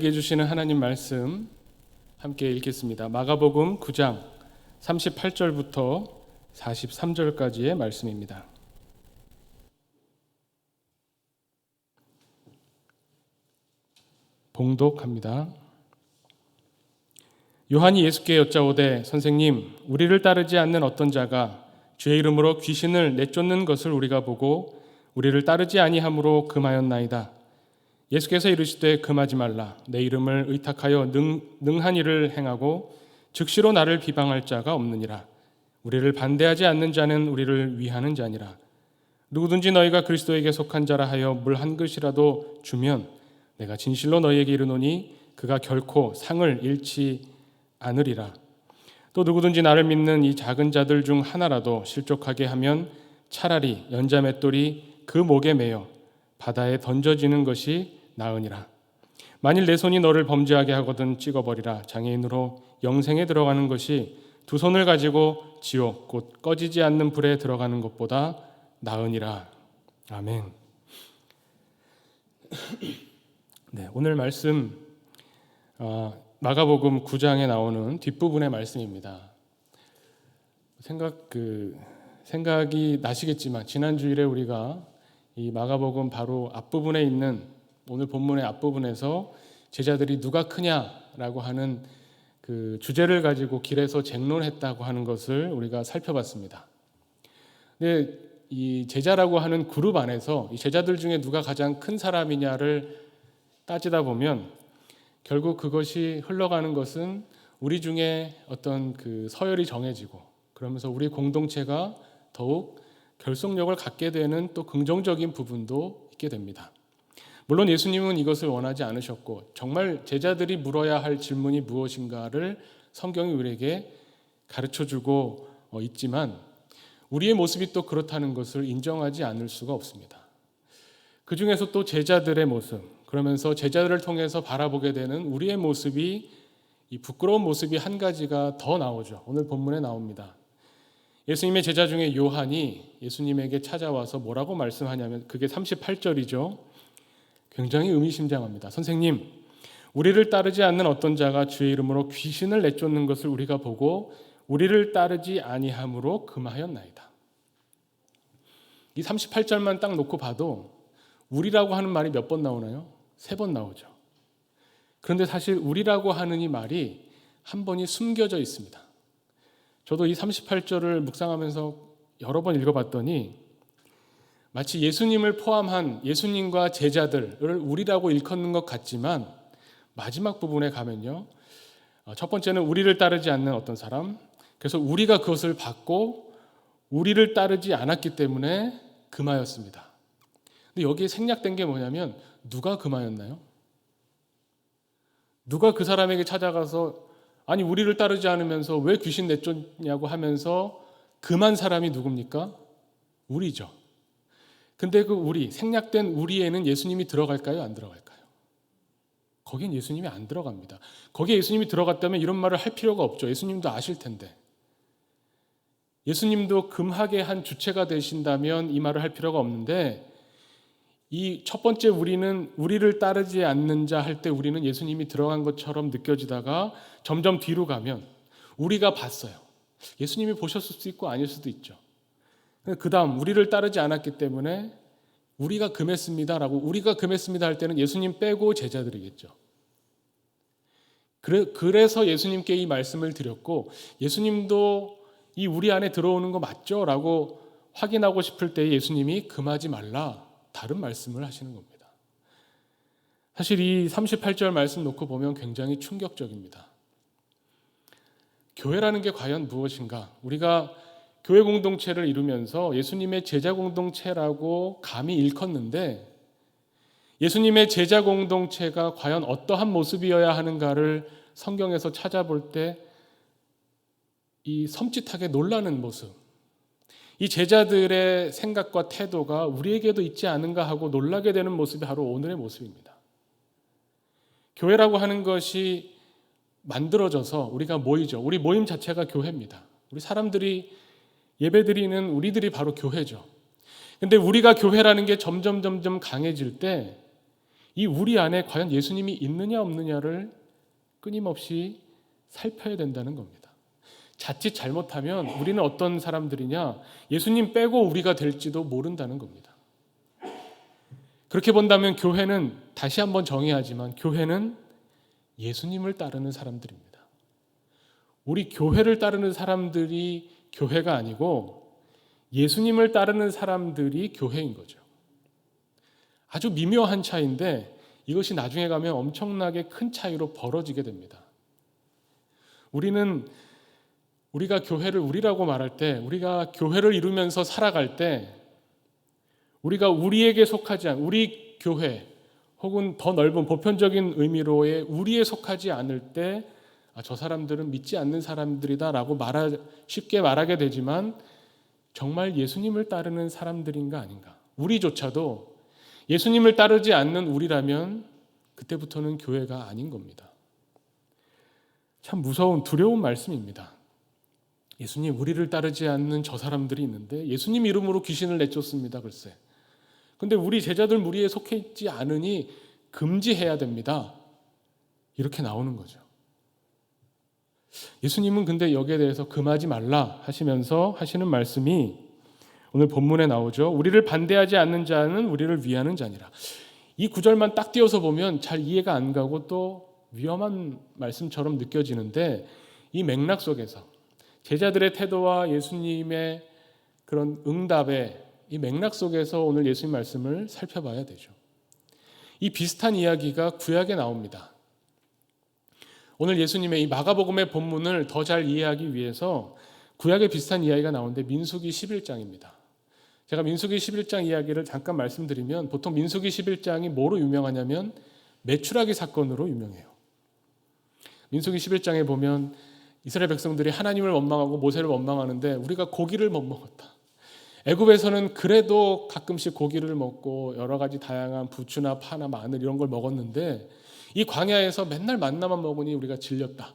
해주시는 하나님 말씀 함께 읽겠습니다. 마가복음 9장 38절부터 43절까지의 말씀입니다. 봉독합니다. 요한이 예수께 여짜오되 선생님, 우리를 따르지 않는 어떤 자가 주의 이름으로 귀신을 내쫓는 것을 우리가 보고 우리를 따르지 아니함으로 금하였나이다. 예수께서 이르시되 금하지 말라. 내 이름을 의탁하여 능한 일을 행하고 즉시로 나를 비방할 자가 없느니라. 우리를 반대하지 않는 자는 우리를 위하는 자니라. 누구든지 너희가 그리스도에게 속한 자라 하여 물 한 그릇이라도 주면 내가 진실로 너희에게 이르노니 그가 결코 상을 잃지 않으리라. 또 누구든지 나를 믿는 이 작은 자들 중 하나라도 실족하게 하면 차라리 연자 맷돌이 그 목에 매여 바다에 던져지는 것이 나으니라. 만일 내 손이 너를 범죄하게 하거든 찍어버리라. 장애인으로 영생에 들어가는 것이 두 손을 가지고 지옥 곧 꺼지지 않는 불에 들어가는 것보다 나으니라. 아멘. 네, 오늘 말씀 마가복음 9장에 나오는 뒷부분의 말씀입니다. 생각이 나시겠지만 지난 주일에 우리가 이 마가복음 바로 앞부분에 있는 오늘 본문의 앞부분에서 제자들이 누가 크냐라고 하는 그 주제를 가지고 길에서 쟁론했다고 하는 것을 우리가 살펴봤습니다. 근데 이 제자라고 하는 그룹 안에서 이 제자들 중에 누가 가장 큰 사람이냐를 따지다 보면 결국 그것이 흘러가는 것은 우리 중에 어떤 그 서열이 정해지고 그러면서 우리 공동체가 더욱 결속력을 갖게 되는 또 긍정적인 부분도 있게 됩니다. 물론 예수님은 이것을 원하지 않으셨고 정말 제자들이 물어야 할 질문이 무엇인가를 성경이 우리에게 가르쳐주고 있지만 우리의 모습이 또 그렇다는 것을 인정하지 않을 수가 없습니다. 그 중에서 또 제자들의 모습, 그러면서 제자들을 통해서 바라보게 되는 우리의 모습이 이 부끄러운 모습이 한 가지가 더 나오죠. 오늘 본문에 나옵니다. 예수님의 제자 중에 요한이 예수님에게 찾아와서 뭐라고 말씀하냐면 그게 38절이죠. 굉장히 의미심장합니다. 선생님, 우리를 따르지 않는 어떤 자가 주의 이름으로 귀신을 내쫓는 것을 우리가 보고 우리를 따르지 아니함으로 금하였나이다. 이 38절만 딱 놓고 봐도 우리라고 하는 말이 몇 번 나오나요? 3번 나오죠. 그런데 사실 우리라고 하는 이 말이 한 번이 숨겨져 있습니다. 저도 이 38절을 묵상하면서 여러 번 읽어봤더니 마치 예수님을 포함한 예수님과 제자들을 우리라고 일컫는 것 같지만 마지막 부분에 가면요. 첫 번째는 우리를 따르지 않는 어떤 사람, 그래서 우리가 그것을 받고 우리를 따르지 않았기 때문에 금하였습니다. 근데 여기에 생략된 게 뭐냐면 누가 금하였나요? 누가 그 사람에게 찾아가서 아니 우리를 따르지 않으면서 왜 귀신 내쫓냐고 하면서 금한 사람이 누굽니까? 우리죠. 근데 그 우리, 생략된 우리에는 예수님이 들어갈까요? 안 들어갈까요? 거긴 예수님이 안 들어갑니다. 거기에 예수님이 들어갔다면 이런 말을 할 필요가 없죠. 예수님도 아실 텐데. 예수님도 금하게 한 주체가 되신다면 이 말을 할 필요가 없는데 이 첫 번째 우리는 우리를 따르지 않는 자 할 때 우리는 예수님이 들어간 것처럼 느껴지다가 점점 뒤로 가면 우리가 봤어요. 예수님이 보셨을 수도 있고 아닐 수도 있죠. 그 다음 우리를 따르지 않았기 때문에 우리가 금했습니다라고 우리가 금했습니다 할 때는 예수님 빼고 제자들이겠죠. 그래서 예수님께 이 말씀을 드렸고 예수님도 이 우리 안에 들어오는 거 맞죠? 라고 확인하고 싶을 때 예수님이 금하지 말라 다른 말씀을 하시는 겁니다. 사실 이 38절 말씀 놓고 보면 굉장히 충격적입니다. 교회라는 게 과연 무엇인가? 우리가 교회 공동체를 이루면서 예수님의 제자 공동체라고 감히 일컫는데 예수님의 제자 공동체가 과연 어떠한 모습이어야 하는가를 성경에서 찾아볼 때 이 섬찟하게 놀라는 모습, 이 제자들의 생각과 태도가 우리에게도 있지 않은가 하고 놀라게 되는 모습이 바로 오늘의 모습입니다. 교회라고 하는 것이 만들어져서 우리가 모이죠. 우리 모임 자체가 교회입니다. 우리 사람들이 예배드리는 우리들이 바로 교회죠. 근데 우리가 교회라는 게 점점 강해질 때 이 우리 안에 과연 예수님이 있느냐 없느냐를 끊임없이 살펴야 된다는 겁니다. 자칫 잘못하면 우리는 어떤 사람들이냐, 예수님 빼고 우리가 될지도 모른다는 겁니다. 그렇게 본다면 교회는, 다시 한번 정의하지만 교회는 예수님을 따르는 사람들입니다. 우리 교회를 따르는 사람들이 교회가 아니고 예수님을 따르는 사람들이 교회인 거죠. 아주 미묘한 차이인데 이것이 나중에 가면 엄청나게 큰 차이로 벌어지게 됩니다. 우리가 교회를 우리라고 말할 때, 우리가 교회를 이루면서 살아갈 때, 우리가 우리에게 속하지 않은 우리 교회 혹은 더 넓은 보편적인 의미로의 우리에 속하지 않을 때, 저 사람들은 믿지 않는 사람들이다라고 쉽게 말하게 되지만 정말 예수님을 따르는 사람들인가 아닌가. 우리조차도 예수님을 따르지 않는 우리라면 그때부터는 교회가 아닌 겁니다. 참 무서운, 두려운 말씀입니다. 예수님, 우리를 따르지 않는 저 사람들이 있는데 예수님 이름으로 귀신을 내쫓습니다. 글쎄. 근데 우리 제자들 무리에 속해 있지 않으니 금지해야 됩니다. 이렇게 나오는 거죠. 예수님은 근데 여기에 대해서 금하지 말라 하시면서 하시는 말씀이 오늘 본문에 나오죠. 우리를 반대하지 않는 자는 우리를 위하는 자니라. 이 구절만 딱 띄어서 보면 잘 이해가 안 가고 또 위험한 말씀처럼 느껴지는데, 이 맥락 속에서 제자들의 태도와 예수님의 그런 응답의 이 맥락 속에서 오늘 예수님 말씀을 살펴봐야 되죠. 이 비슷한 이야기가 구약에 나옵니다. 오늘 예수님의 이 마가복음의 본문을 더 잘 이해하기 위해서 구약에 비슷한 이야기가 나오는데 민수기 11장입니다. 제가 민수기 11장 이야기를 잠깐 말씀드리면, 보통 민수기 11장이 뭐로 유명하냐면 메추라기 사건으로 유명해요. 민수기 11장에 보면 이스라엘 백성들이 하나님을 원망하고 모세를 원망하는데, 우리가 고기를 못 먹었다. 애굽에서는 그래도 가끔씩 고기를 먹고 여러 가지 다양한 부추나 파나 마늘 이런 걸 먹었는데 이 광야에서 맨날 만나만 먹으니 우리가 질렸다.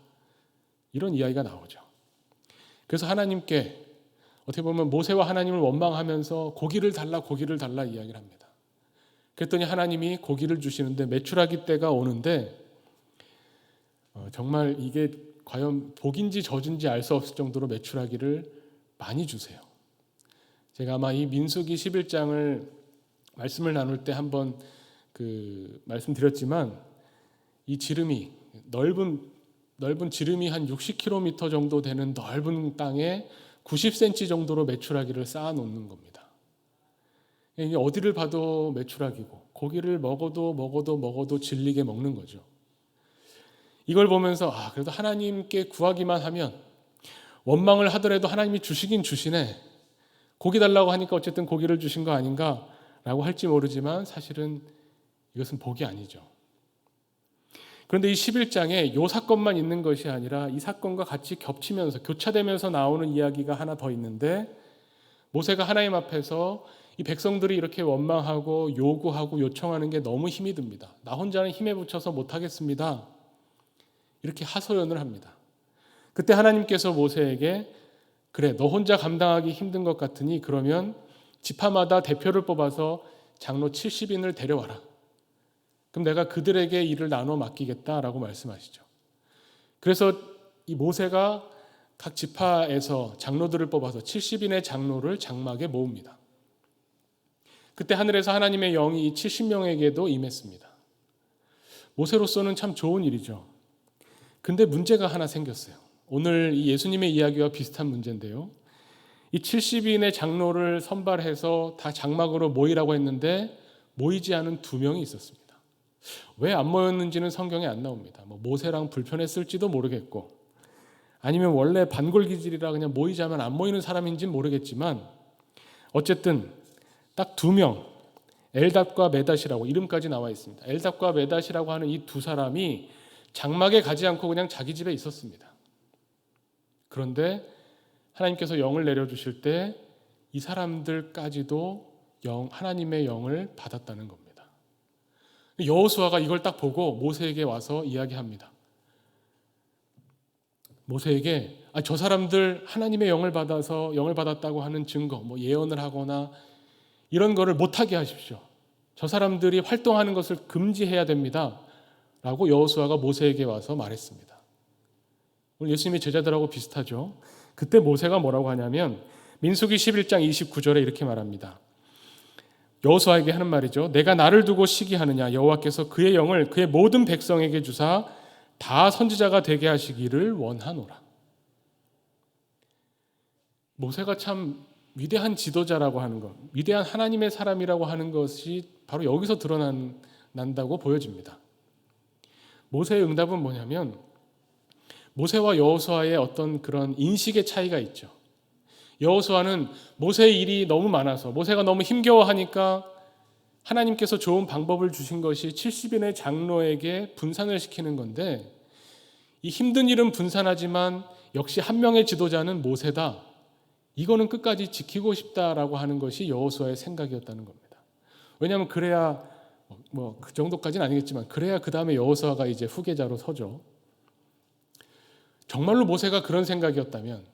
이런 이야기가 나오죠. 그래서 하나님께 어떻게 보면 모세와 하나님을 원망하면서 고기를 달라 이야기를 합니다. 그랬더니 하나님이 고기를 주시는데 메추라기 때가 오는데 정말 이게 과연 복인지 저주인지 알 수 없을 정도로 메추라기를 많이 주세요. 제가 아마 이 민수기 11장을 말씀을 나눌 때 한번 말씀드렸지만, 이 지름이 넓은 지름이 한 60km 정도 되는 넓은 땅에 90cm 정도로 메추라기를 쌓아 놓는 겁니다. 이게 어디를 봐도 메추라기고 고기를 먹어도 질리게 먹는 거죠. 이걸 보면서 그래도 하나님께 구하기만 하면, 원망을 하더라도 하나님이 주시긴 주시네, 고기 달라고 하니까 어쨌든 고기를 주신 거 아닌가라고 할지 모르지만 사실은 이것은 복이 아니죠. 그런데 이 11장에 이 사건만 있는 것이 아니라 이 사건과 같이 겹치면서 교차되면서 나오는 이야기가 하나 더 있는데, 모세가 하나님 앞에서 이 백성들이 이렇게 원망하고 요구하고 요청하는 게 너무 힘이 듭니다. 나 혼자는 힘에 부쳐서 못하겠습니다. 이렇게 하소연을 합니다. 그때 하나님께서 모세에게, 그래, 너 혼자 감당하기 힘든 것 같으니 그러면 지파마다 대표를 뽑아서 장로 70인을 데려와라. 그럼 내가 그들에게 일을 나눠 맡기겠다라고 말씀하시죠. 그래서 이 모세가 각 지파에서 장로들을 뽑아서 70인의 장로를 장막에 모읍니다. 그때 하늘에서 하나님의 영이 이 70명에게도 임했습니다. 모세로서는 참 좋은 일이죠. 근데 문제가 하나 생겼어요. 오늘 이 예수님의 이야기와 비슷한 문제인데요. 이 70인의 장로를 선발해서 다 장막으로 모이라고 했는데 모이지 않은 2명이 있었습니다. 왜 안 모였는지는 성경에 안 나옵니다. 모세랑 불편했을지도 모르겠고, 아니면 원래 반골기질이라 그냥 모이자면 안 모이는 사람인지는 모르겠지만, 어쨌든 딱 2명, 엘답과 메닷이라고 이름까지 나와 있습니다. 엘답과 메닷이라고 하는 이 2사람이 장막에 가지 않고 그냥 자기 집에 있었습니다. 그런데 하나님께서 영을 내려주실 때 이 사람들까지도 하나님의 영을 받았다는 겁니다. 여호수아가 이걸 딱 보고 모세에게 와서 이야기합니다. 모세에게 저 사람들 하나님의 영을 받았다고 하는 증거, 예언을 하거나 이런 거를 못하게 하십시오. 저 사람들이 활동하는 것을 금지해야 됩니다. 라고 여호수아가 모세에게 와서 말했습니다. 오늘 예수님의 제자들하고 비슷하죠. 그때 모세가 뭐라고 하냐면 민수기 11장 29절에 이렇게 말합니다. 여호수아에게 하는 말이죠. 내가 나를 두고 시기하느냐 여호와께서 그의 영을 그의 모든 백성에게 주사 다 선지자가 되게 하시기를 원하노라. 모세가 참 위대한 지도자라고 하는 것, 위대한 하나님의 사람이라고 하는 것이 바로 여기서 드러난다고 보여집니다. 모세의 응답은 뭐냐면 모세와 여호수아의 어떤 그런 인식의 차이가 있죠. 여호수아는 모세의 일이 너무 많아서 모세가 너무 힘겨워하니까 하나님께서 좋은 방법을 주신 것이 70인의 장로에게 분산을 시키는 건데 이 힘든 일은 분산하지만 역시 한 명의 지도자는 모세다. 이거는 끝까지 지키고 싶다라고 하는 것이 여호수아의 생각이었다는 겁니다. 왜냐하면 그래야 뭐 그 정도까지는 아니겠지만 그래야 그 다음에 여호수아가 이제 후계자로 서죠. 정말로 모세가 그런 생각이었다면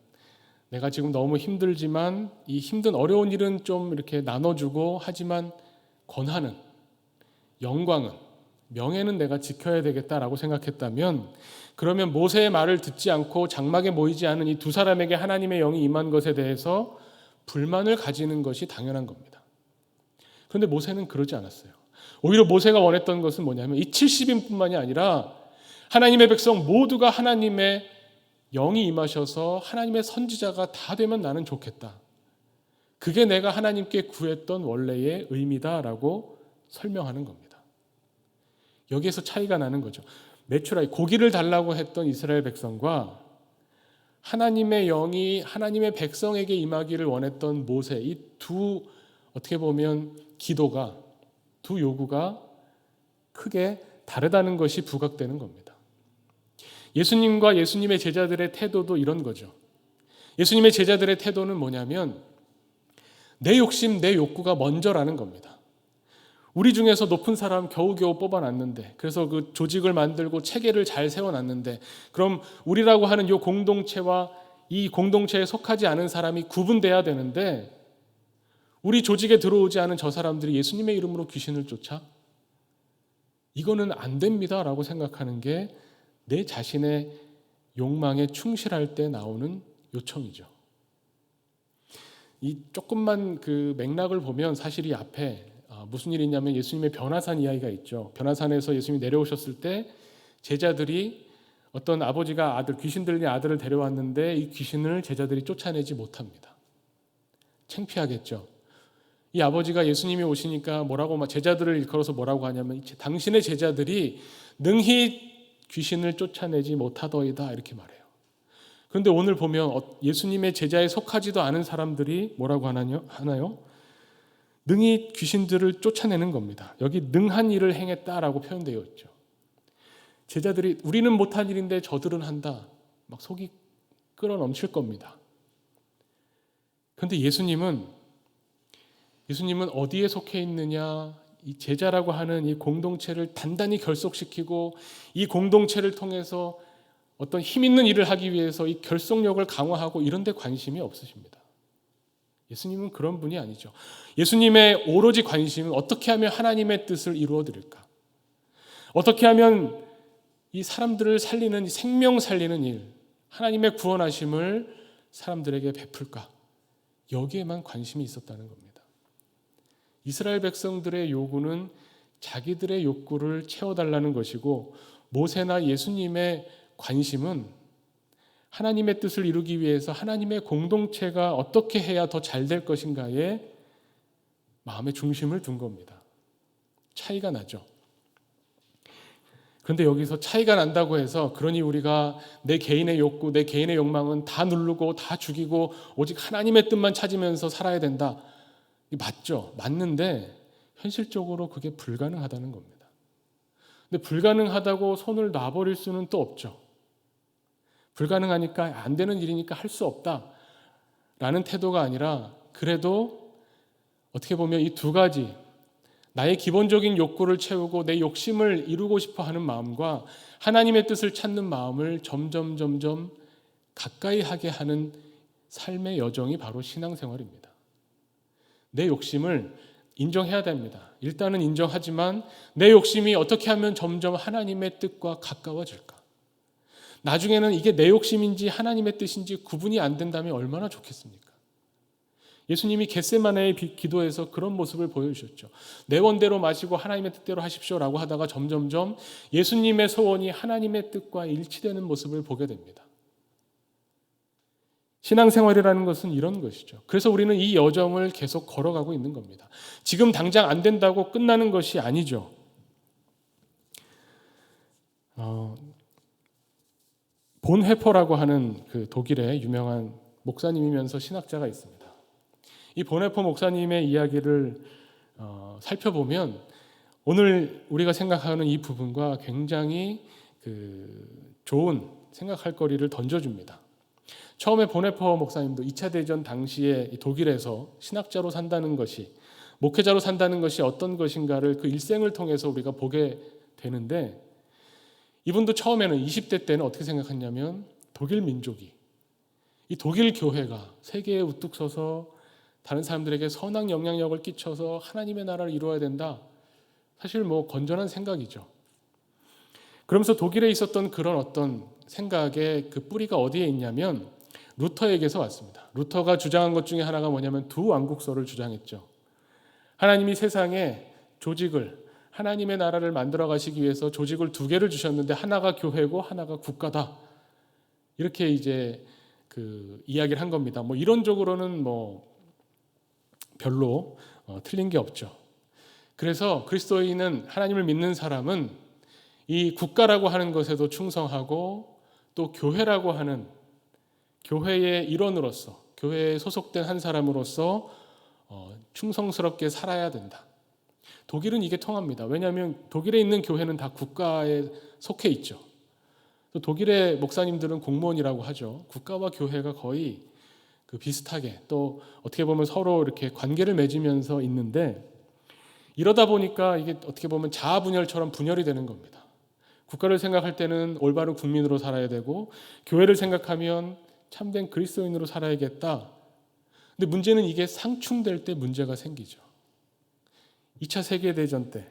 내가 지금 너무 힘들지만 이 힘든 어려운 일은 좀 이렇게 나눠주고 하지만 권한은 영광은 명예는 내가 지켜야 되겠다라고 생각했다면 그러면 모세의 말을 듣지 않고 장막에 모이지 않은 이 두 사람에게 하나님의 영이 임한 것에 대해서 불만을 가지는 것이 당연한 겁니다. 그런데 모세는 그러지 않았어요. 오히려 모세가 원했던 것은 뭐냐면 이 70인뿐만이 아니라 하나님의 백성 모두가 하나님의 영이 임하셔서 하나님의 선지자가 다 되면 나는 좋겠다. 그게 내가 하나님께 구했던 원래의 의미다라고 설명하는 겁니다. 여기에서 차이가 나는 거죠. 메추라이 고기를 달라고 했던 이스라엘 백성과 하나님의 영이 하나님의 백성에게 임하기를 원했던 모세, 이 두 어떻게 보면 기도가 두 요구가 크게 다르다는 것이 부각되는 겁니다. 예수님과 예수님의 제자들의 태도도 이런 거죠. 예수님의 제자들의 태도는 뭐냐면 내 욕심, 내 욕구가 먼저라는 겁니다. 우리 중에서 높은 사람 겨우겨우 뽑아놨는데 그래서 그 조직을 만들고 체계를 잘 세워놨는데 그럼 우리라고 하는 이 공동체와 이 공동체에 속하지 않은 사람이 구분돼야 되는데 우리 조직에 들어오지 않은 저 사람들이 예수님의 이름으로 귀신을 쫓아? 이거는 안 됩니다라고 생각하는 게 내 자신의 욕망에 충실할 때 나오는 요청이죠. 이 조금만 그 맥락을 보면 사실 이 앞에 무슨 일이 있냐면 예수님의 변화산 이야기가 있죠. 변화산에서 예수님이 내려오셨을 때 제자들이 어떤 아버지가 귀신 들린 아들을 데려왔는데 이 귀신을 제자들이 쫓아내지 못합니다. 창피하겠죠. 이 아버지가 예수님이 오시니까 제자들을 일컬어서 뭐라고 하냐면 당신의 제자들이 능히 귀신을 쫓아내지 못하더이다 이렇게 말해요. 그런데 오늘 보면 예수님의 제자에 속하지도 않은 사람들이 뭐라고 하나요? 능히 귀신들을 쫓아내는 겁니다. 여기 능한 일을 행했다라고 표현되어 있죠. 제자들이 우리는 못한 일인데 저들은 한다. 막 속이 끓어 넘칠 겁니다. 그런데 예수님은 어디에 속해 있느냐? 이 제자라고 하는 이 공동체를 단단히 결속시키고 이 공동체를 통해서 어떤 힘 있는 일을 하기 위해서 이 결속력을 강화하고 이런 데 관심이 없으십니다. 예수님은 그런 분이 아니죠. 예수님의 오로지 관심은 어떻게 하면 하나님의 뜻을 이루어 드릴까? 어떻게 하면 이 사람들을 살리는 생명 살리는 일, 하나님의 구원하심을 사람들에게 베풀까? 여기에만 관심이 있었다는 겁니다. 이스라엘 백성들의 요구는 자기들의 욕구를 채워달라는 것이고 모세나 예수님의 관심은 하나님의 뜻을 이루기 위해서 하나님의 공동체가 어떻게 해야 더 잘 될 것인가에 마음의 중심을 둔 겁니다. 차이가 나죠. 그런데 여기서 차이가 난다고 해서 그러니 우리가 내 개인의 욕구, 내 개인의 욕망은 다 누르고 다 죽이고 오직 하나님의 뜻만 찾으면서 살아야 된다. 맞죠. 맞는데 현실적으로 그게 불가능하다는 겁니다. 근데 불가능하다고 손을 놔버릴 수는 또 없죠. 불가능하니까 안 되는 일이니까 할 수 없다라는 태도가 아니라 그래도 어떻게 보면 이 두 가지 나의 기본적인 욕구를 채우고 내 욕심을 이루고 싶어 하는 마음과 하나님의 뜻을 찾는 마음을 점점 가까이 하게 하는 삶의 여정이 바로 신앙생활입니다. 내 욕심을 인정해야 됩니다. 일단은 인정하지만 내 욕심이 어떻게 하면 점점 하나님의 뜻과 가까워질까? 나중에는 이게 내 욕심인지 하나님의 뜻인지 구분이 안 된다면 얼마나 좋겠습니까? 예수님이 겟세마네의 기도에서 그런 모습을 보여주셨죠. 내 원대로 마시고 하나님의 뜻대로 하십시오라고 하다가 점점점 예수님의 소원이 하나님의 뜻과 일치되는 모습을 보게 됩니다. 신앙생활이라는 것은 이런 것이죠. 그래서 우리는 이 여정을 계속 걸어가고 있는 겁니다. 지금 당장 안 된다고 끝나는 것이 아니죠. 본회퍼라고 하는 그 독일의 유명한 목사님이면서 신학자가 있습니다. 이 본회퍼 목사님의 이야기를 살펴보면 오늘 우리가 생각하는 이 부분과 굉장히 좋은 생각할 거리를 던져줍니다. 처음에 본회퍼 목사님도 2차 대전 당시에 독일에서 신학자로 산다는 것이, 목회자로 산다는 것이 어떤 것인가를 그 일생을 통해서 우리가 보게 되는데, 이분도 처음에는 20대 때는 어떻게 생각했냐면 독일 민족이, 이 독일 교회가 세계에 우뚝 서서 다른 사람들에게 선한 영향력을 끼쳐서 하나님의 나라를 이루어야 된다. 사실 건전한 생각이죠. 그러면서 독일에 있었던 그런 어떤 생각의 그 뿌리가 어디에 있냐면 루터에게서 왔습니다. 루터가 주장한 것 중에 하나가 뭐냐면 두 왕국서를 주장했죠. 하나님이 세상에 조직을, 하나님의 나라를 만들어 가시기 위해서 조직을 두 개를 주셨는데 하나가 교회고 하나가 국가다. 이렇게 이제 이야기를 한 겁니다. 이론적으로는 별로 틀린 게 없죠. 그래서 그리스도인은, 하나님을 믿는 사람은 이 국가라고 하는 것에도 충성하고 또 교회라고 하는 교회의 일원으로서, 교회에 소속된 한 사람으로서 충성스럽게 살아야 된다. 독일은 이게 통합니다. 왜냐하면 독일에 있는 교회는 다 국가에 속해 있죠. 또 독일의 목사님들은 공무원이라고 하죠. 국가와 교회가 거의 비슷하게, 또 어떻게 보면 서로 이렇게 관계를 맺으면서 있는데, 이러다 보니까 이게 어떻게 보면 자아분열처럼 분열이 되는 겁니다. 국가를 생각할 때는 올바른 국민으로 살아야 되고, 교회를 생각하면 참된 그리스도인으로 살아야겠다. 근데 문제는 이게 상충될 때 문제가 생기죠. 2차 세계대전 때,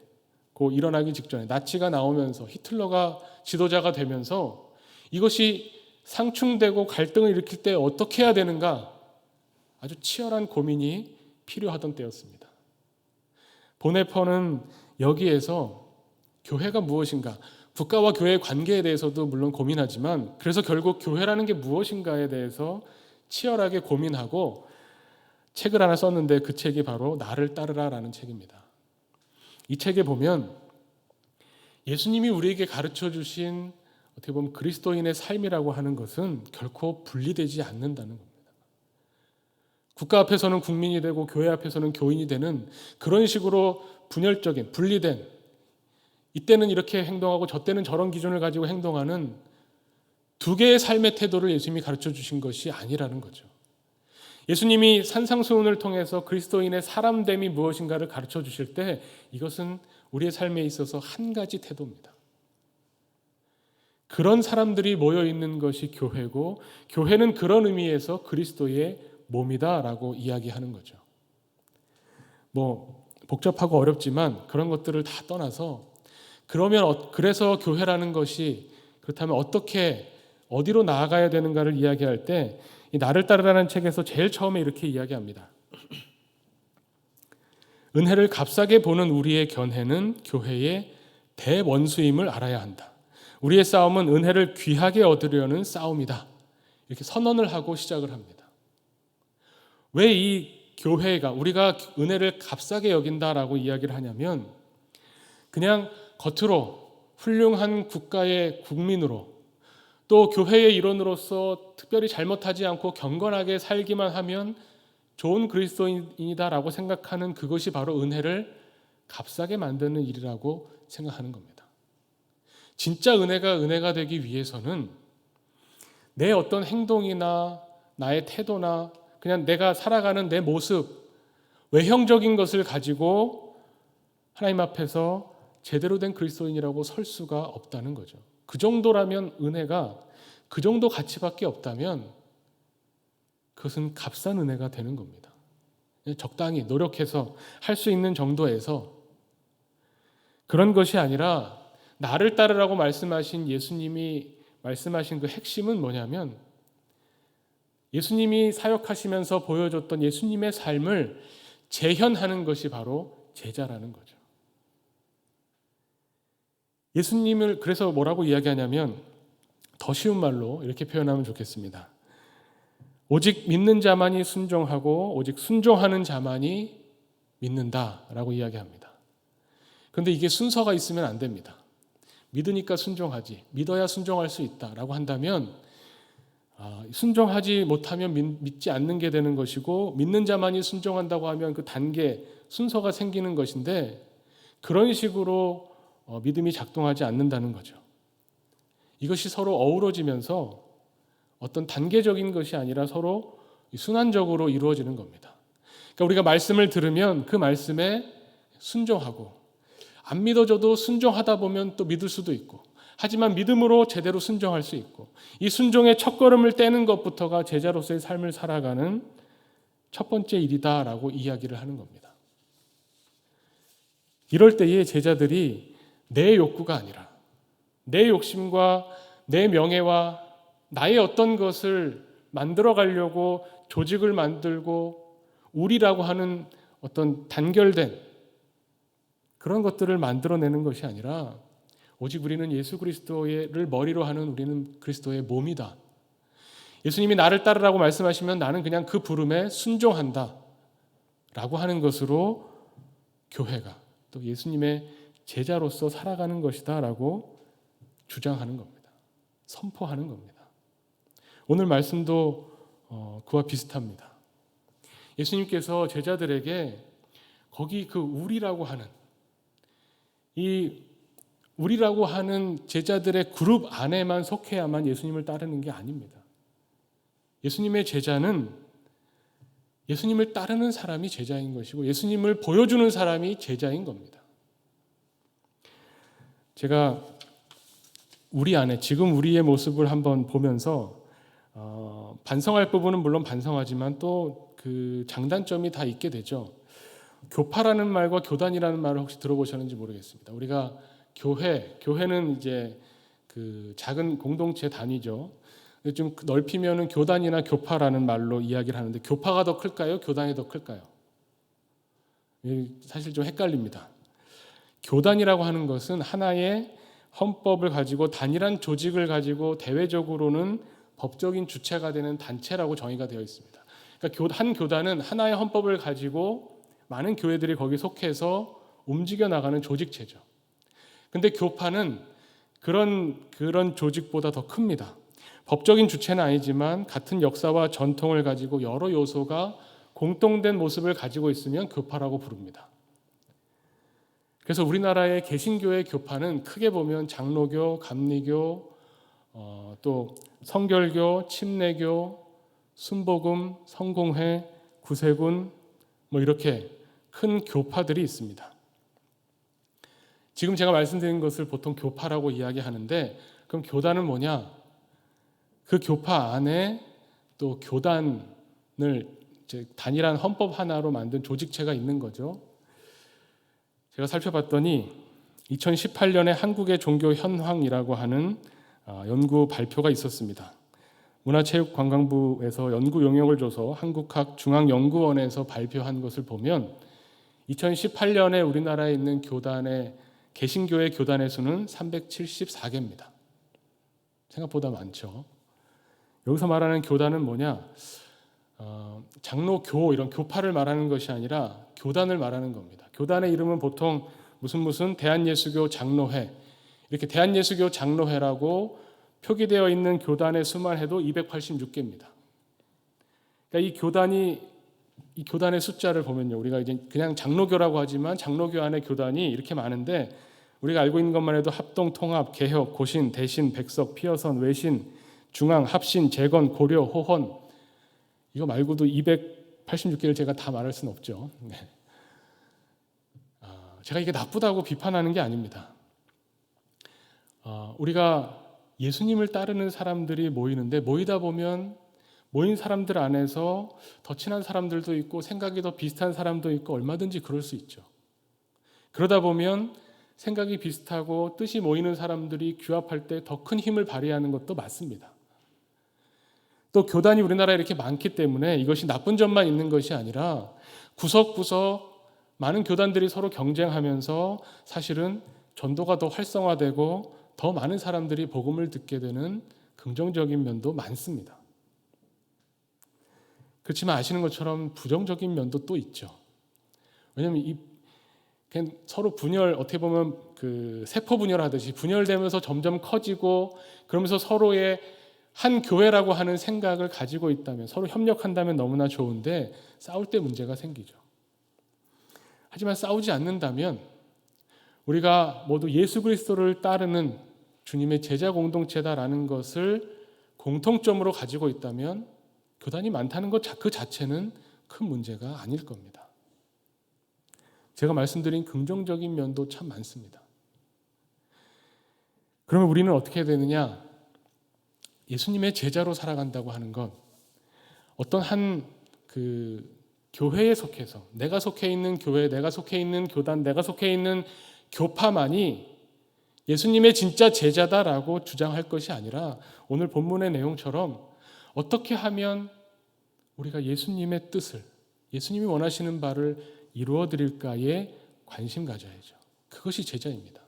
일어나기 직전에 나치가 나오면서 히틀러가 지도자가 되면서 이것이 상충되고 갈등을 일으킬 때 어떻게 해야 되는가, 아주 치열한 고민이 필요하던 때였습니다. 본회퍼는 여기에서 교회가 무엇인가, 국가와 교회의 관계에 대해서도 물론 고민하지만, 그래서 결국 교회라는 게 무엇인가에 대해서 치열하게 고민하고 책을 하나 썼는데, 그 책이 바로 나를 따르라라는 책입니다. 이 책에 보면 예수님이 우리에게 가르쳐 주신 어떻게 보면 그리스도인의 삶이라고 하는 것은 결코 분리되지 않는다는 겁니다. 국가 앞에서는 국민이 되고 교회 앞에서는 교인이 되는 그런 식으로 분열적인, 분리된, 이때는 이렇게 행동하고 저때는 저런 기준을 가지고 행동하는 두 개의 삶의 태도를 예수님이 가르쳐 주신 것이 아니라는 거죠. 예수님이 산상수훈을 통해서 그리스도인의 사람됨이 무엇인가를 가르쳐 주실 때 이것은 우리의 삶에 있어서 한 가지 태도입니다. 그런 사람들이 모여 있는 것이 교회고, 교회는 그런 의미에서 그리스도의 몸이다라고 이야기하는 거죠. 복잡하고 어렵지만 그런 것들을 다 떠나서, 그래서 교회라는 것이 그렇다면 어떻게, 어디로 나아가야 되는가를 이야기할 때, 이 나를 따르라는 책에서 제일 처음에 이렇게 이야기합니다. 은혜를 값싸게 보는 우리의 견해는 교회의 대원수임을 알아야 한다. 우리의 싸움은 은혜를 귀하게 얻으려는 싸움이다. 이렇게 선언을 하고 시작을 합니다. 왜 이 교회가, 우리가 은혜를 값싸게 여긴다라고 이야기를 하냐면, 그냥 겉으로 훌륭한 국가의 국민으로, 또 교회의 일원으로서 특별히 잘못하지 않고 경건하게 살기만 하면 좋은 그리스도인이다라고 생각하는 그것이 바로 은혜를 값싸게 만드는 일이라고 생각하는 겁니다. 진짜 은혜가 되기 위해서는 내 어떤 행동이나 나의 태도나 그냥 내가 살아가는 내 모습, 외형적인 것을 가지고 하나님 앞에서 제대로 된 그리스도인이라고 설 수가 없다는 거죠. 그 정도라면, 은혜가 그 정도 가치밖에 없다면 그것은 값싼 은혜가 되는 겁니다. 적당히 노력해서 할 수 있는 정도에서, 그런 것이 아니라 나를 따르라고 말씀하신 예수님이 말씀하신 그 핵심은 뭐냐면, 예수님이 사역하시면서 보여줬던 예수님의 삶을 재현하는 것이 바로 제자라는 거죠. 예수님을 그래서 뭐라고 이야기하냐면, 더 쉬운 말로 이렇게 표현하면 좋겠습니다. 오직 믿는 자만이 순종하고 오직 순종하는 자만이 믿는다라고 이야기합니다. 그런데 이게 순서가 있으면 안 됩니다. 믿으니까 순종하지, 믿어야 순종할 수 있다라고 한다면 순종하지 못하면 믿지 않는 게 되는 것이고, 믿는 자만이 순종한다고 하면 그 단계, 순서가 생기는 것인데, 그런 식으로 믿음이 작동하지 않는다는 거죠. 이것이 서로 어우러지면서 어떤 단계적인 것이 아니라 서로 순환적으로 이루어지는 겁니다. 그러니까 우리가 말씀을 들으면 그 말씀에 순종하고, 안 믿어져도 순종하다 보면 또 믿을 수도 있고, 하지만 믿음으로 제대로 순종할 수 있고, 이 순종의 첫걸음을 떼는 것부터가 제자로서의 삶을 살아가는 첫 번째 일이다라고 이야기를 하는 겁니다. 이럴 때에 제자들이 내 욕구가 아니라 내 욕심과 내 명예와 나의 어떤 것을 만들어 가려고 조직을 만들고 우리라고 하는 어떤 단결된 그런 것들을 만들어내는 것이 아니라, 오직 우리는 예수 그리스도를 머리로 하는 우리는 그리스도의 몸이다. 예수님이 나를 따르라고 말씀하시면 나는 그냥 그 부름에 순종한다 라고 하는 것으로 교회가 또 예수님의 제자로서 살아가는 것이다 라고 주장하는 겁니다. 선포하는 겁니다. 오늘 말씀도 그와 비슷합니다. 예수님께서 제자들에게 거기 그 우리라고 하는, 이 우리라고 하는 제자들의 그룹 안에만 속해야만 예수님을 따르는 게 아닙니다. 예수님의 제자는 예수님을 따르는 사람이 제자인 것이고, 예수님을 보여주는 사람이 제자인 겁니다. 제가 우리 안에 지금 우리의 모습을 한번 보면서 반성할 부분은 물론 반성하지만 또 그 장단점이 다 있게 되죠. 교파라는 말과 교단이라는 말을 혹시 들어보셨는지 모르겠습니다. 우리가 교회는 이제 그 작은 공동체 단위죠. 좀 넓히면은 교단이나 교파라는 말로 이야기를 하는데, 교파가 더 클까요? 교단이 더 클까요? 사실 좀 헷갈립니다. 교단이라고 하는 것은 하나의 헌법을 가지고 단일한 조직을 가지고 대외적으로는 법적인 주체가 되는 단체라고 정의가 되어 있습니다. 그러니까 한 교단은 하나의 헌법을 가지고 많은 교회들이 거기 속해서 움직여 나가는 조직체죠. 근데 교파는 그런 조직보다 더 큽니다. 법적인 주체는 아니지만 같은 역사와 전통을 가지고 여러 요소가 공통된 모습을 가지고 있으면 교파라고 부릅니다. 그래서 우리나라의 개신교의 교파는 크게 보면 장로교, 감리교, 또 성결교, 침례교, 순복음, 성공회, 구세군 뭐 이렇게 큰 교파들이 있습니다. 지금 제가 말씀드린 것을 보통 교파라고 이야기하는데, 그럼 교단은 뭐냐? 그 교파 안에 또 교단을 이제 단일한 헌법 하나로 만든 조직체가 있는 거죠. 제가 살펴봤더니 2018년에 한국의 종교 현황이라고 하는 연구 발표가 있었습니다. 문화체육관광부에서 연구 용역을 줘서 한국학중앙연구원에서 발표한 것을 보면 2018년에 우리나라에 있는 교단의 개신교의 교단의 수는 374개입니다. 생각보다 많죠. 여기서 말하는 교단은 뭐냐? 장로교 이런 교파를 말하는 것이 아니라 교단을 말하는 겁니다. 교단의 이름은 보통 무슨 대한예수교 장로회, 이렇게 대한예수교 장로회라고 표기되어 있는 교단의 수만 해도 286개입니다. 그러니까 이 교단의 숫자를 보면요, 우리가 이제 그냥 장로교라고 하지만 장로교 안에 교단이 이렇게 많은데, 우리가 알고 있는 것만 해도 합동, 통합, 개혁, 고신, 대신, 백석, 피어선, 외신, 중앙, 합신, 재건, 고려, 호헌, 이거 말고도 286개를 제가 다 말할 수는 없죠. 네. 제가 이게 나쁘다고 비판하는 게 아닙니다. 우리가 예수님을 따르는 사람들이 모이는데, 모이다 보면 모인 사람들 안에서 더 친한 사람들도 있고 생각이 더 비슷한 사람도 있고 얼마든지 그럴 수 있죠. 그러다 보면 생각이 비슷하고 뜻이 모이는 사람들이 규합할 때 더 큰 힘을 발휘하는 것도 맞습니다. 또 교단이 우리나라에 이렇게 많기 때문에 이것이 나쁜 점만 있는 것이 아니라 구석구석 많은 교단들이 서로 경쟁하면서 사실은 전도가 더 활성화되고 더 많은 사람들이 복음을 듣게 되는 긍정적인 면도 많습니다. 그렇지만 아시는 것처럼 부정적인 면도 또 있죠. 왜냐하면 서로 분열, 어떻게 보면 그 세포 분열하듯이 분열되면서 점점 커지고 그러면서 서로의 한 교회라고 하는 생각을 가지고 있다면, 서로 협력한다면 너무나 좋은데 싸울 때 문제가 생기죠. 하지만 싸우지 않는다면 우리가 모두 예수 그리스도를 따르는 주님의 제자 공동체다라는 것을 공통점으로 가지고 있다면 교단이 많다는 것 그 자체는 큰 문제가 아닐 겁니다. 제가 말씀드린 긍정적인 면도 참 많습니다. 그러면 우리는 어떻게 되느냐? 예수님의 제자로 살아간다고 하는 것, 어떤 한 교회에 속해서, 내가 속해 있는 교회, 내가 속해 있는 교단, 내가 속해 있는 교파만이 예수님의 진짜 제자다라고 주장할 것이 아니라 오늘 본문의 내용처럼 어떻게 하면 우리가 예수님의 뜻을, 예수님이 원하시는 바를 이루어 드릴까에 관심 가져야죠. 그것이 제자입니다.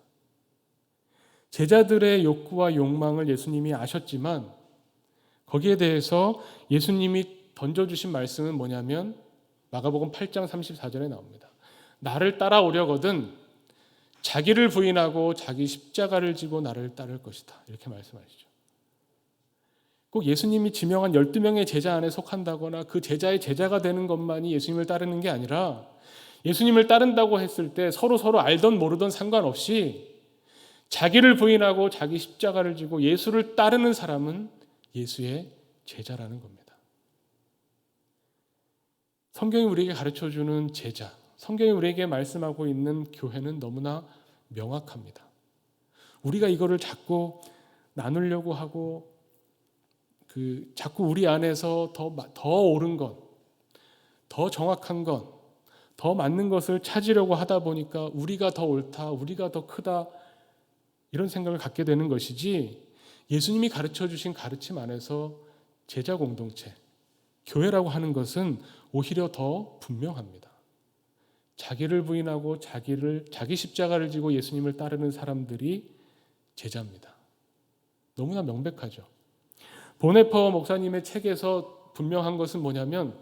제자들의 욕구와 욕망을 예수님이 아셨지만 거기에 대해서 예수님이 던져주신 말씀은 뭐냐면 마가복음 8장 34절에 나옵니다. 나를 따라오려거든 자기를 부인하고 자기 십자가를 지고 나를 따를 것이다. 이렇게 말씀하시죠. 꼭 예수님이 지명한 12명의 제자 안에 속한다거나 그 제자의 제자가 되는 것만이 예수님을 따르는 게 아니라 예수님을 따른다고 했을 때 서로 알던 모르던 상관없이 자기를 부인하고 자기 십자가를 지고 예수를 따르는 사람은 예수의 제자라는 겁니다. 성경이 우리에게 가르쳐주는 제자, 성경이 우리에게 말씀하고 있는 교회는 너무나 명확합니다. 우리가 이거를 자꾸 나누려고 하고 자꾸 우리 안에서 더 옳은 것, 더 정확한 것, 더 맞는 것을 찾으려고 하다 보니까 우리가 더 옳다, 우리가 더 크다 이런 생각을 갖게 되는 것이지, 예수님이 가르쳐 주신 가르침 안에서 제자 공동체, 교회라고 하는 것은 오히려 더 분명합니다. 자기를 부인하고 자기 십자가를 지고 예수님을 따르는 사람들이 제자입니다. 너무나 명백하죠. 보네퍼 목사님의 책에서 분명한 것은 뭐냐면,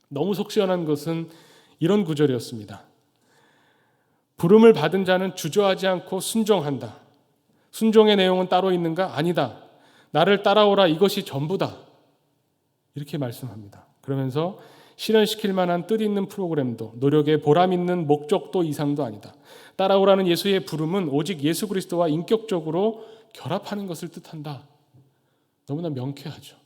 너무 속 시원한 것은 이런 구절이었습니다. 부름을 받은 자는 주저하지 않고 순종한다. 순종의 내용은 따로 있는가? 아니다. 나를 따라오라, 이것이 전부다. 이렇게 말씀합니다. 그러면서 실현시킬 만한 뜻 있는 프로그램도, 노력에 보람 있는 목적도 이상도 아니다. 따라오라는 예수의 부름은 오직 예수 그리스도와 인격적으로 결합하는 것을 뜻한다. 너무나 명쾌하죠.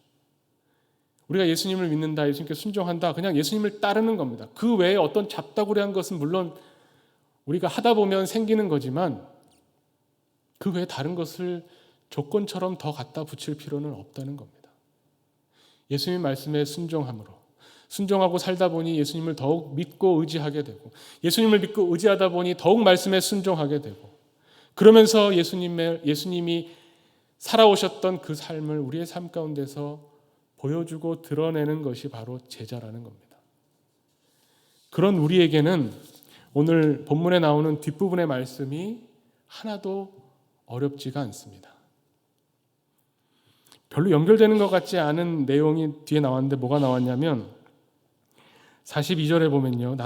우리가 예수님을 믿는다, 예수님께 순종한다, 그냥 예수님을 따르는 겁니다. 그 외에 어떤 잡다구리한 것은 물론 우리가 하다 보면 생기는 거지만 그 외에 다른 것을 조건처럼 더 갖다 붙일 필요는 없다는 겁니다. 예수님 말씀에 순종하고 살다 보니 예수님을 더욱 믿고 의지하게 되고, 예수님을 믿고 의지하다 보니 더욱 말씀에 순종하게 되고, 그러면서 예수님이 살아오셨던 그 삶을 우리의 삶 가운데서 보여주고 드러내는 것이 바로 제자라는 겁니다. 그런 우리에게는 오늘 본문에 나오는 뒷부분의 말씀이 하나도 어렵지가 않습니다. 별로 연결되는 것 같지 않은 내용이 뒤에 나왔는데 뭐가 나왔냐면 42절에 보면요,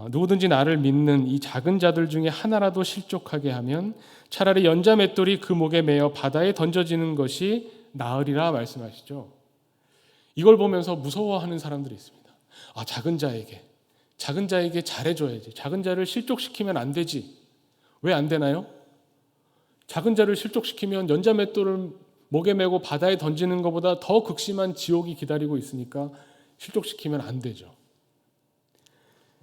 누구든지 나를 믿는 이 작은 자들 중에 하나라도 실족하게 하면 차라리 연자 맷돌이 그 목에 매어 바다에 던져지는 것이 나으리라 말씀하시죠. 이걸 보면서 무서워하는 사람들이 있습니다. 작은 자에게 잘해줘야지. 작은 자를 실족시키면 안 되지. 왜 안 되나요? 작은 자를 실족시키면 연자 맷돌을 목에 메고 바다에 던지는 것보다 더 극심한 지옥이 기다리고 있으니까 실족시키면 안 되죠.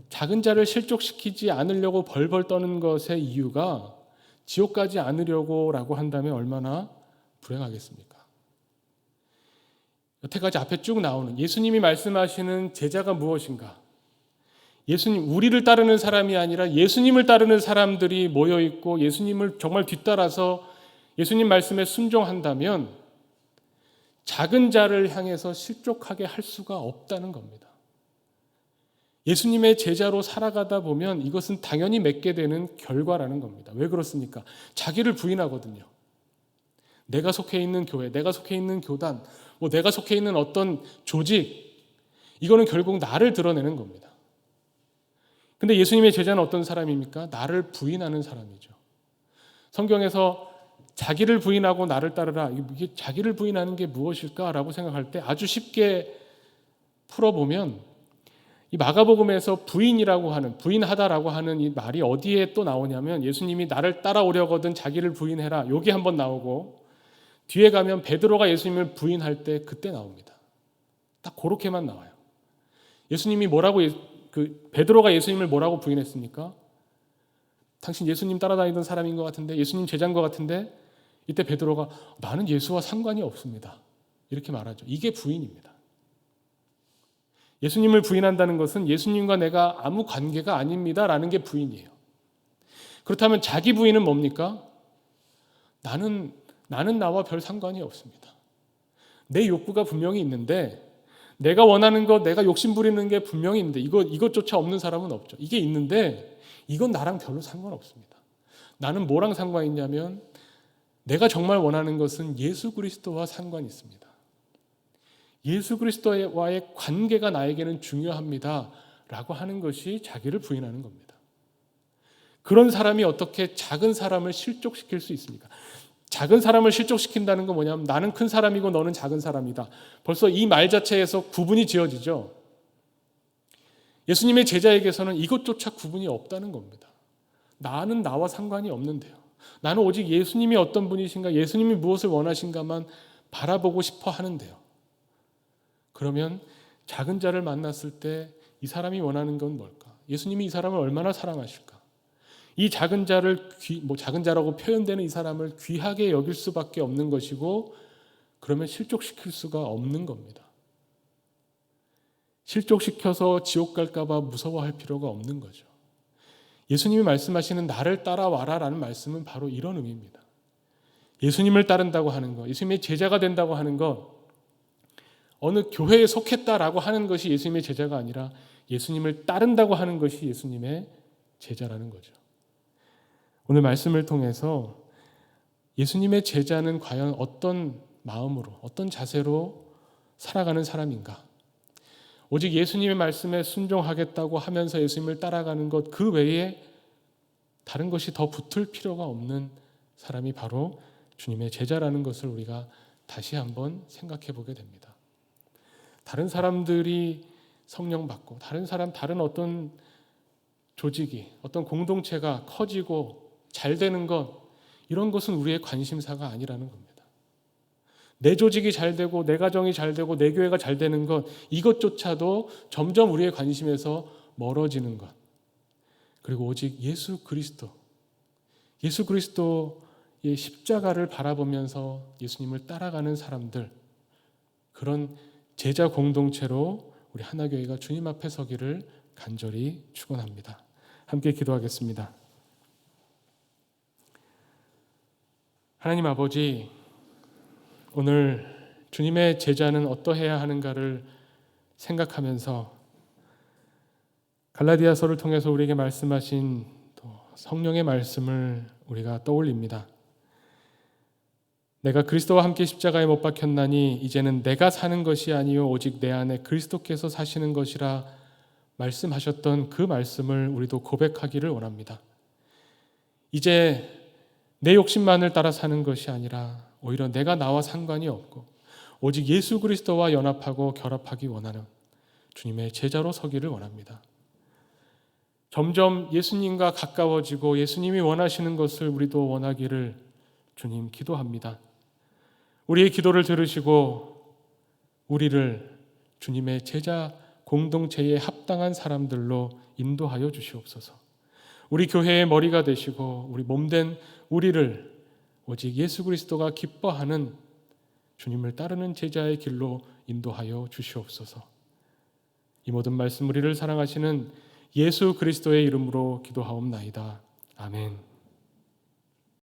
작은 자를 실족시키지 않으려고 벌벌 떠는 것의 이유가 지옥 가지 않으려고라고 한다면 얼마나 불행하겠습니까? 여태까지 앞에 쭉 나오는 예수님이 말씀하시는 제자가 무엇인가? 예수님, 우리를 따르는 사람이 아니라 예수님을 따르는 사람들이 모여 있고 예수님을 정말 뒤따라서 예수님 말씀에 순종한다면 작은 자를 향해서 실족하게 할 수가 없다는 겁니다. 예수님의 제자로 살아가다 보면 이것은 당연히 맺게 되는 결과라는 겁니다. 왜 그렇습니까? 자기를 부인하거든요. 내가 속해 있는 교회, 내가 속해 있는 교단, 내가 속해 있는 어떤 조직, 이거는 결국 나를 드러내는 겁니다. 근데 예수님의 제자는 어떤 사람입니까? 나를 부인하는 사람이죠. 성경에서 자기를 부인하고 나를 따르라. 이게 자기를 부인하는 게 무엇일까라고 생각할 때 아주 쉽게 풀어보면 이 마가복음에서 부인하다라고 하는 이 말이 어디에 또 나오냐면 예수님이 나를 따라오려거든 자기를 부인해라. 여기 한번 나오고 뒤에 가면 베드로가 예수님을 부인할 때 그때 나옵니다. 딱 그렇게만 나와요. 예수님이 베드로가 예수님을 뭐라고 부인했습니까? 당신 예수님 따라다니던 사람인 것 같은데, 예수님 제자인 것 같은데, 이때 베드로가 나는 예수와 상관이 없습니다. 이렇게 말하죠. 이게 부인입니다. 예수님을 부인한다는 것은 예수님과 내가 아무 관계가 아닙니다라는 게 부인이에요. 그렇다면 자기 부인은 뭡니까? 나는 나와 별 상관이 없습니다. 내 욕구가 분명히 있는데 내가 원하는 것, 내가 욕심 부리는 게 분명히 있는데 이것조차 없는 사람은 없죠. 이게 있는데 이건 나랑 별로 상관없습니다. 나는 뭐랑 상관이 있냐면 내가 정말 원하는 것은 예수 그리스도와 상관이 있습니다. 예수 그리스도와의 관계가 나에게는 중요합니다. 라고 하는 것이 자기를 부인하는 겁니다. 그런 사람이 어떻게 작은 사람을 실족시킬 수 있습니까? 작은 사람을 실족시킨다는 건 뭐냐면 나는 큰 사람이고 너는 작은 사람이다. 벌써 이 말 자체에서 구분이 지어지죠. 예수님의 제자에게서는 이것조차 구분이 없다는 겁니다. 나는 나와 상관이 없는데요. 나는 오직 예수님이 어떤 분이신가, 예수님이 무엇을 원하신가만 바라보고 싶어 하는데요. 그러면 작은 자를 만났을 때 이 사람이 원하는 건 뭘까? 예수님이 이 사람을 얼마나 사랑하실까? 이 작은 자를 작은 자라고 표현되는 이 사람을 귀하게 여길 수밖에 없는 것이고 그러면 실족시킬 수가 없는 겁니다. 실족시켜서 지옥 갈까 봐 무서워할 필요가 없는 거죠. 예수님이 말씀하시는 나를 따라와라라는 말씀은 바로 이런 의미입니다. 예수님을 따른다고 하는 것, 예수님의 제자가 된다고 하는 것, 어느 교회에 속했다라고 하는 것이 예수님의 제자가 아니라 예수님을 따른다고 하는 것이 예수님의 제자라는 거죠. 오늘 말씀을 통해서 예수님의 제자는 과연 어떤 마음으로, 어떤 자세로 살아가는 사람인가? 오직 예수님의 말씀에 순종하겠다고 하면서 예수님을 따라가는 것 그 외에 다른 것이 더 붙을 필요가 없는 사람이 바로 주님의 제자라는 것을 우리가 다시 한번 생각해 보게 됩니다. 다른 사람들이 성령 받고 다른 어떤 조직이, 어떤 공동체가 커지고 잘 되는 것, 이런 것은 우리의 관심사가 아니라는 겁니다. 내 조직이 잘 되고 내 가정이 잘 되고 내 교회가 잘 되는 것, 이것조차도 점점 우리의 관심에서 멀어지는 것. 그리고 오직 예수 그리스도의 십자가를 바라보면서 예수님을 따라가는 사람들, 그런 제자 공동체로 우리 하나교회가 주님 앞에 서기를 간절히 축원합니다. 함께 기도하겠습니다. 하나님 아버지, 오늘 주님의 제자는 어떠해야 하는가를 생각하면서 갈라디아서를 통해서 우리에게 말씀하신 또 성령의 말씀을 우리가 떠올립니다. 내가 그리스도와 함께 십자가에 못 박혔나니 이제는 내가 사는 것이 아니요 오직 내 안에 그리스도께서 사시는 것이라 말씀하셨던 그 말씀을 우리도 고백하기를 원합니다. 이제 내 욕심만을 따라 사는 것이 아니라 오히려 내가 나와 상관이 없고 오직 예수 그리스도와 연합하고 결합하기 원하는 주님의 제자로 서기를 원합니다. 점점 예수님과 가까워지고 예수님이 원하시는 것을 우리도 원하기를 주님 기도합니다. 우리의 기도를 들으시고 우리를 주님의 제자 공동체에 합당한 사람들로 인도하여 주시옵소서. 우리 교회의 머리가 되시고 우리 몸된 우리를 오직 예수 그리스도가 기뻐하는 주님을 따르는 제자의 길로 인도하여 주시옵소서. 이 모든 말씀 우리를 사랑하시는 예수 그리스도의 이름으로 기도하옵나이다. 아멘.